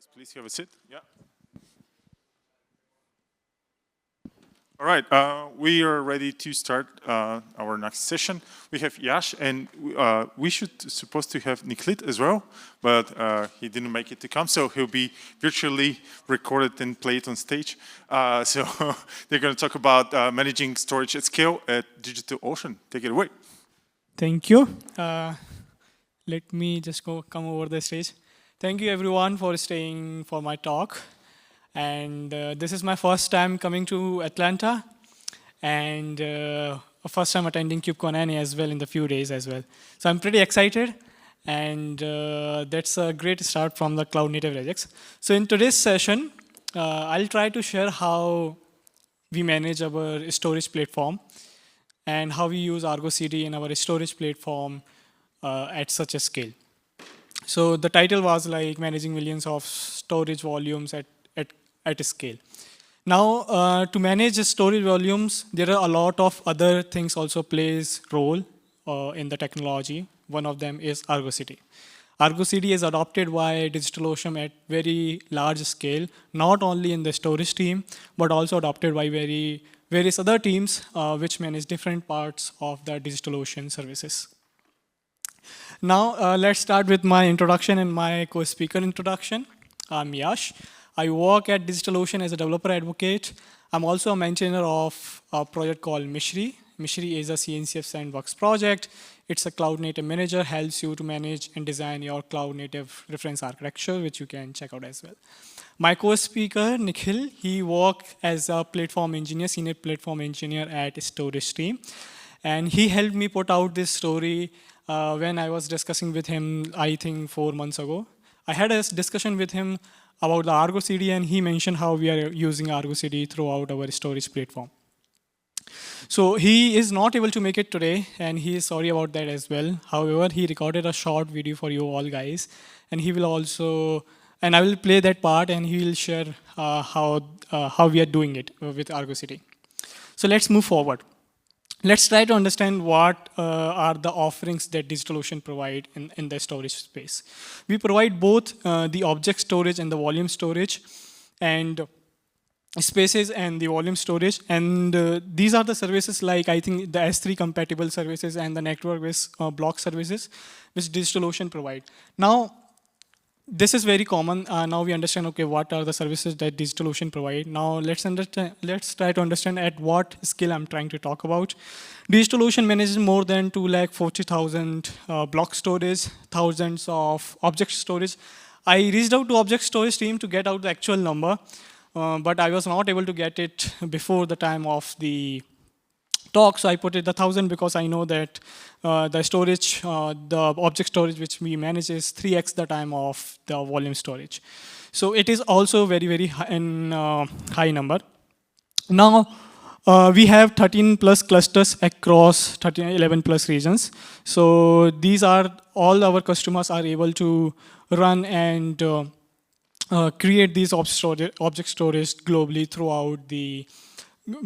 Guys, please have a seat. Yeah. All right, we are ready to start our next session. We have Yash, and we should supposed to have Niklit as well, but he didn't make it to come, so he'll be virtually recorded and played on stage. So they're going to talk about managing storage at scale at DigitalOcean. Take it away. Thank you. Let me just come over the stage. Thank you everyone for staying for my talk. And this is my first time coming to Atlanta, and first time attending KubeCon as well in the few days as well. So I'm pretty excited, and that's a great start from the cloud native projects. So in today's session, I'll try to share how we manage our storage platform and how we use ArgoCD in our storage platform at such a scale. So the title was like managing millions of storage volumes at a scale. Now, to manage the storage volumes, there are a lot of other things also plays role in the technology. One of them is ArgoCD. ArgoCD is adopted by DigitalOcean at very large scale, not only in the storage team, but also adopted by various other teams which manage different parts of the DigitalOcean services. Now, let's start with my introduction and my co-speaker introduction. I'm Yash. I work at DigitalOcean as a developer advocate. I'm also a maintainer of a project called Mishri. Mishri is a CNCF Sandbox project. It's a cloud native manager, helps you to manage and design your cloud native reference architecture, which you can check out as well. My co-speaker, Nikhil, he worked as a platform engineer, senior platform engineer at Storage team. And he helped me put out this story when I was discussing with him, I think 4 months ago. I had a discussion with him about the ArgoCD, and he mentioned how we are using ArgoCD throughout our storage platform. So he is not able to make it today, and he is sorry about that as well. However, he recorded a short video for you all guys, and he will also, and I will play that part, and he will share how we are doing it with ArgoCD. So let's move forward. Let's try to understand what are the offerings that DigitalOcean provide in the storage space. We provide both the object storage and the volume storage, and spaces and the volume storage. And these are the services like, I think, the S3 compatible services and the network-based block services, which DigitalOcean provide. Now, this is very common. Now we understand, okay, what are the services that DigitalOcean provide. Now let's try to understand at what scale I'm trying to talk about. DigitalOcean manages more than 240,000 block storage, thousands of object storage. I reached out to object storage team to get out the actual number, but I was not able to get it before the time of the talk, so I put it 1,000 because I know that the storage, the object storage which we manage is 3x the time of the volume storage. So it is also very high number. Now we have 13 plus clusters across 11 plus regions. So these are all our customers are able to run and create these object storage globally throughout the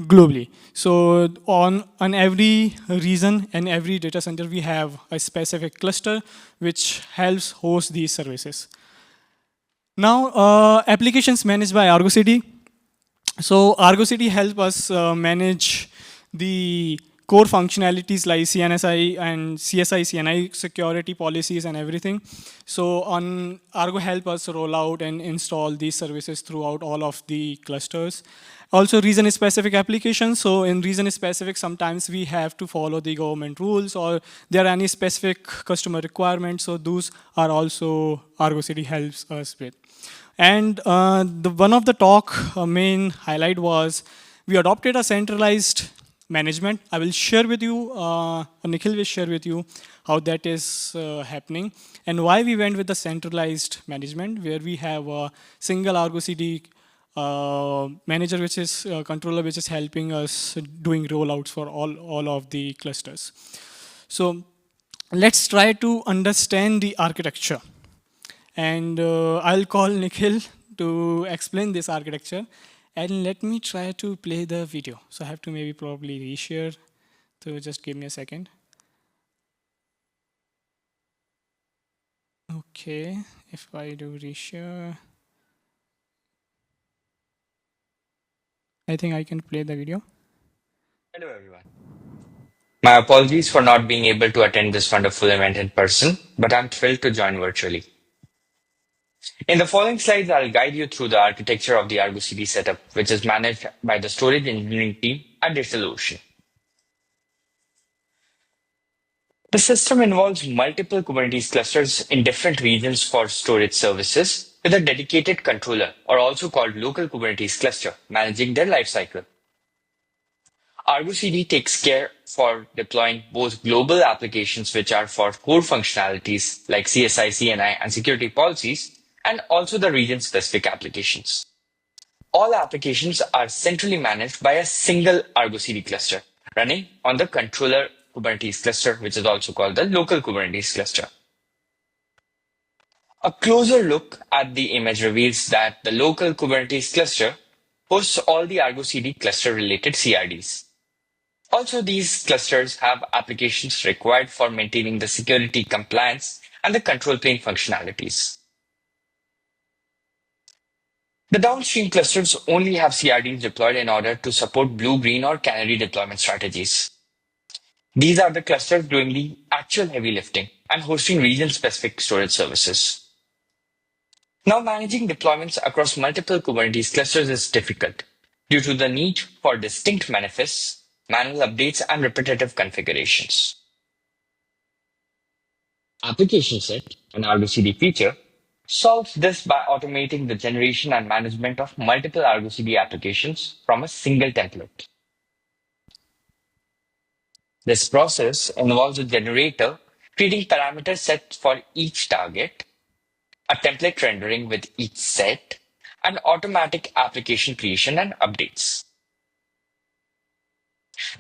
globally. So on every region and every data center, we have a specific cluster which helps host these services. Now, applications managed by ArgoCD. So ArgoCD helps us manage the core functionalities like CNSI and CSI, CNI security policies and everything. So on Argo help us roll out and install these services throughout all of the clusters. Also region-specific applications. So in region-specific, sometimes we have to follow the government rules or there are any specific customer requirements. So those are also ArgoCD helps us with. And one of the talk main highlight was we adopted a centralized management. I will share with you, Nikhil will share with you how that is happening and why we went with the centralized management where we have a single ArgoCD manager, which is controller, which is helping us doing rollouts for all of the clusters. So let's try to understand the architecture. And I'll call Nikhil to explain this architecture. And let me try to play the video. So I have to maybe probably reshare. So just give me a second. Okay, if I do reshare. I think I can play the video. Hello, everyone. My apologies for not being able to attend this wonderful event in person, but I'm thrilled to join virtually. In the following slides, I'll guide you through the architecture of the ArgoCD setup, which is managed by the storage engineering team at DigitalOcean. The system involves multiple Kubernetes clusters in different regions for storage services with a dedicated controller, or also called local Kubernetes cluster, managing their lifecycle. ArgoCD takes care for deploying both global applications, which are for core functionalities like CSI, CNI, and security policies, and also the region-specific applications. All applications are centrally managed by a single ArgoCD cluster running on the controller Kubernetes cluster, which is also called the local Kubernetes cluster. A closer look at the image reveals that the local Kubernetes cluster hosts all the ArgoCD cluster-related CRDs. Also, these clusters have applications required for maintaining the security compliance and the control plane functionalities. The downstream clusters only have CRDs deployed in order to support blue, green, or canary deployment strategies. These are the clusters doing the actual heavy lifting and hosting region-specific storage services. Now, managing deployments across multiple Kubernetes clusters is difficult due to the need for distinct manifests, manual updates, and repetitive configurations. Application set, an ArgoCD feature, solves this by automating the generation and management of multiple ArgoCD applications from a single template. This process involves a generator creating parameter sets for each target, a template rendering with each set, and automatic application creation and updates.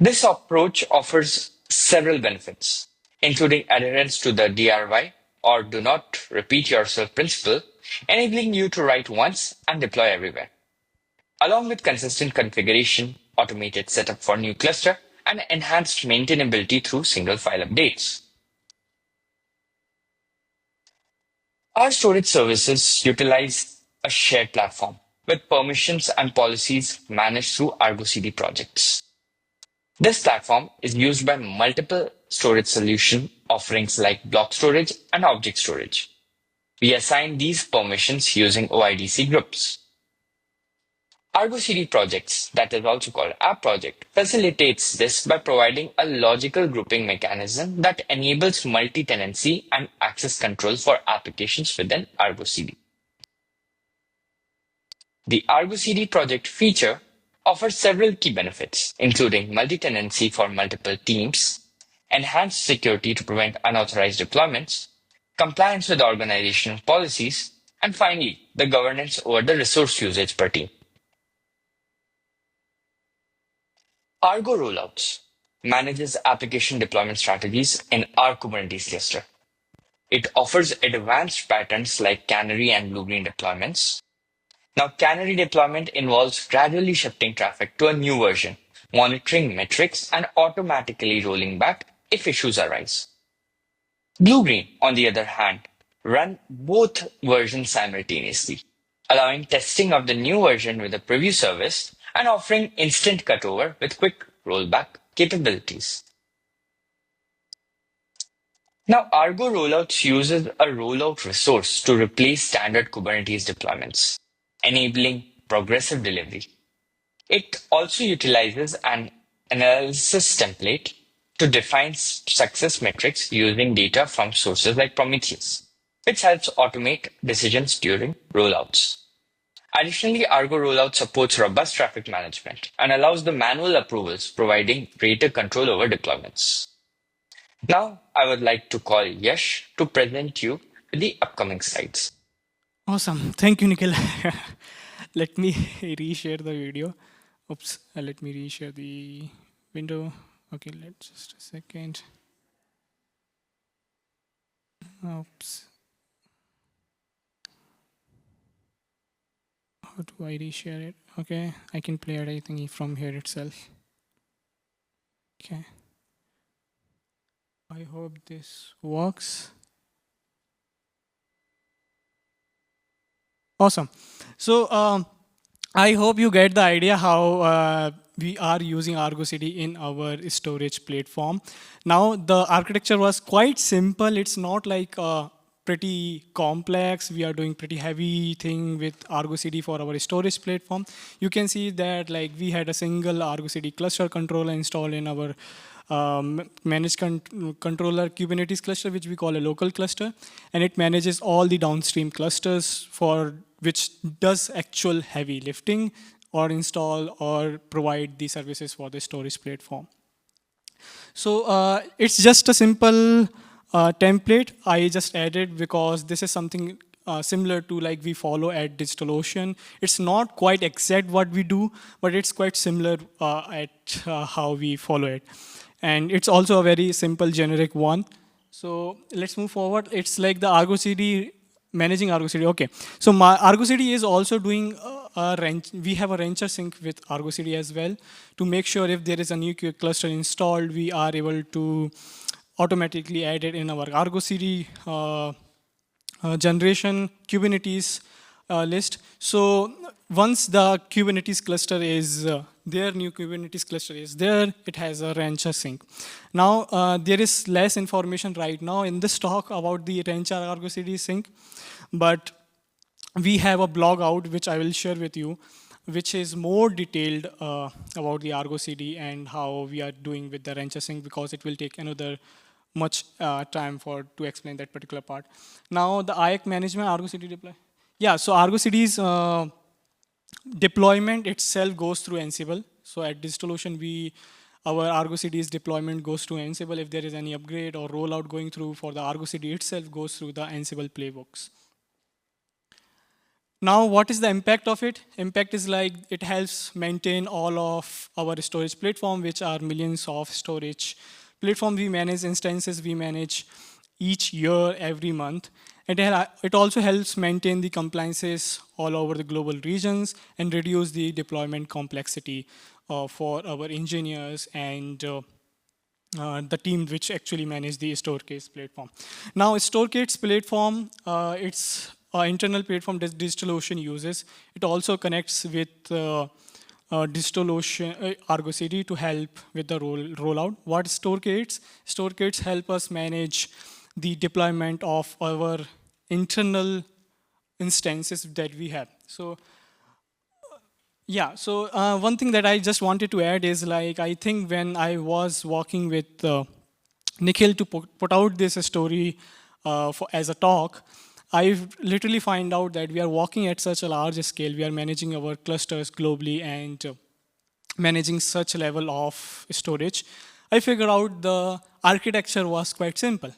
This approach offers several benefits, including adherence to the DRY or do not repeat yourself principle, enabling you to write once and deploy everywhere, along with consistent configuration, automated setup for new cluster, and enhanced maintainability through single file updates. Our storage services utilize a shared platform with permissions and policies managed through ArgoCD projects. This platform is used by multiple storage solution offerings like block storage and object storage. We assign these permissions using OIDC groups. ArgoCD projects, that is also called App Project, facilitates this by providing a logical grouping mechanism that enables multi-tenancy and access control for applications within ArgoCD. The ArgoCD project feature offers several key benefits, including multi-tenancy for multiple teams, enhanced security to prevent unauthorized deployments, compliance with organizational policies, and finally, the governance over the resource usage per team. Argo Rollouts manages application deployment strategies in our Kubernetes cluster. It offers advanced patterns like canary and blue-green deployments. Now, canary deployment involves gradually shifting traffic to a new version, monitoring metrics, and automatically rolling back if issues arise. Blue-green, on the other hand, run both versions simultaneously, allowing testing of the new version with a preview service and offering instant cutover with quick rollback capabilities. Now, Argo Rollouts uses a rollout resource to replace standard Kubernetes deployments, enabling progressive delivery. It also utilizes an analysis template to define success metrics using data from sources like Prometheus, which helps automate decisions during rollouts. Additionally, Argo Rollout supports robust traffic management and allows the manual approvals, providing greater control over deployments. Now, I would like to call Yash to present you with the upcoming slides. Awesome. Thank you, Nikhil. Let me reshare the video. Oops. Let me reshare the window. Okay, let's just a second. Oops. How do I reshare it? Okay, I can play it, I think, from here itself. Okay. I hope this works. Awesome. So I hope you get the idea how we are using ArgoCD in our storage platform. Now, the architecture was quite simple. It's not like pretty complex. We are doing pretty heavy thing with ArgoCD for our storage platform. You can see that like we had a single ArgoCD cluster controller installed in our managed controller Kubernetes cluster, which we call a local cluster, and it manages all the downstream clusters for which does actual heavy lifting or install or provide the services for the storage platform. So it's just a simple template I just added because this is something similar to like we follow at DigitalOcean. It's not quite exact what we do, but it's quite similar at how we follow it. And it's also a very simple generic one. So let's move forward. It's like the ArgoCD, managing ArgoCD. Okay, so my ArgoCD is also doing we have a rancher sync with ArgoCD as well to make sure if there is a new cluster installed, we are able to automatically add it in our ArgoCD generation Kubernetes list. So once the Kubernetes cluster is their new Kubernetes cluster is there, it has a rancher sync. Now there is less information right now in this talk about the rancher ArgoCD sync, but we have a blog out which I will share with you, which is more detailed about the ArgoCD and how we are doing with the rancher sync, because it will take another much time to explain that particular part. Now the IAC management, ArgoCD deploy. Yeah, so ArgoCD's deployment itself goes through Ansible. So at DigitalOcean, our ArgoCD's deployment goes through Ansible. If there is any upgrade or rollout going through for the ArgoCD itself, goes through the Ansible playbooks. Now, what is the impact of it? Impact is like it helps maintain all of our storage platform, which are millions of storage platforms we manage, instances we manage each year, every month. And it also helps maintain the compliances all over the global regions and reduce the deployment complexity for our engineers and the team which actually manage the Storecase's platform. Now, Storecase's platform, it's an internal platform that DigitalOcean uses. It also connects with DigitalOcean ArgoCD to help with the rollout. What is Storecases? Storecases help us manage the deployment of our internal instances that we have. So yeah, so one thing that I just wanted to add is like, I think when I was working with Nikhil to put out this story as a talk, I literally find out that we are working at such a large scale. We are managing our clusters globally and managing such a level of storage. I figured out the architecture was quite simple.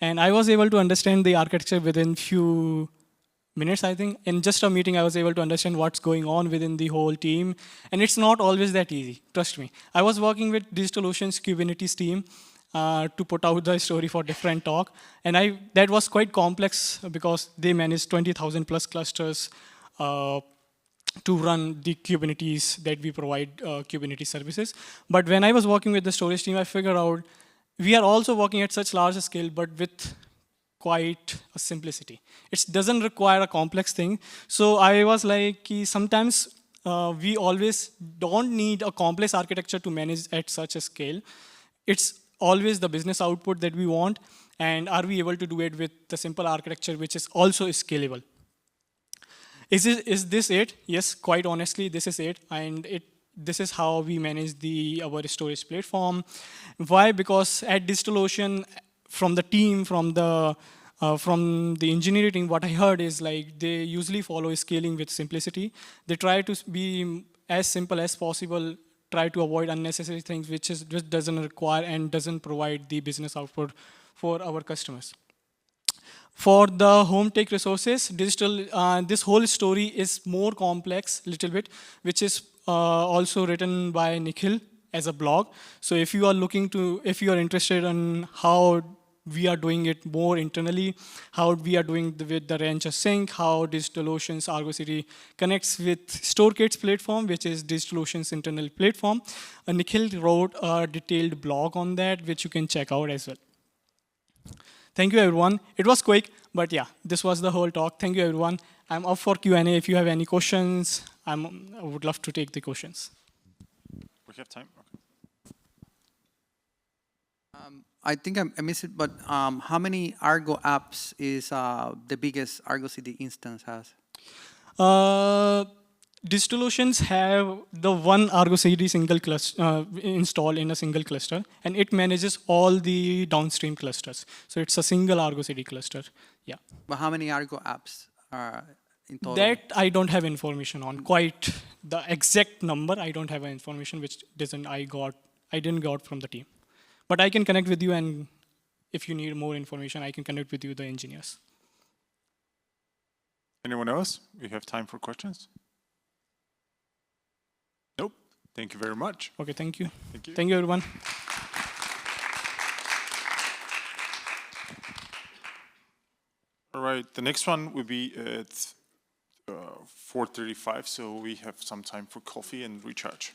And I was able to understand the architecture within few minutes, I think. In just a meeting, I was able to understand what's going on within the whole team. And it's not always that easy, trust me. I was working with DigitalOcean's Kubernetes team to put out the story for different talk. And that was quite complex because they managed 20,000 plus clusters to run the Kubernetes that we provide Kubernetes services. But when I was working with the storage team, I figured out we are also working at such large scale, but with quite a simplicity. It doesn't require a complex thing. So I was like, sometimes we always don't need a complex architecture to manage at such a scale. It's always the business output that we want, and are we able to do it with the simple architecture, which is also scalable? Is this it? Yes, quite honestly, this is it. And this is how we manage our storage platform. Why? Because at DigitalOcean, from the team, from the engineering team, what I heard is like they usually follow scaling with simplicity. They try to be as simple as possible, try to avoid unnecessary things which doesn't require and doesn't provide the business output for our customers. For the home take resources, this whole story is more complex a little bit, which is also written by Nikhil as a blog. So if you are interested in how we are doing it more internally, how we are doing with the rancher sync, how DigitalOcean's ArgoCD connects with Storecase's platform, which is DigitalOcean's internal platform, Nikhil wrote a detailed blog on that, which you can check out as well. Thank you, everyone. It was quick, but yeah, this was the whole talk. Thank you, everyone. I'm up for Q&A if you have any questions. I would love to take the questions. We have time? Okay. I think I missed it, but how many Argo apps is the biggest ArgoCD instance has? DigitalOcean's have the one ArgoCD single cluster installed in a single cluster, and it manages all the downstream clusters. So it's a single ArgoCD cluster. Yeah. But how many Argo apps are in total? That I don't have information on. Quite the exact number, I don't have information, which I didn't got from the team. But I can connect with you, and if you need more information, I can connect with you, the engineers. Anyone else? We have time for questions? Nope. Thank you very much. Okay, thank you. Thank you. Thank you, everyone. All right, the next one will be at 4:35, so we have some time for coffee and recharge.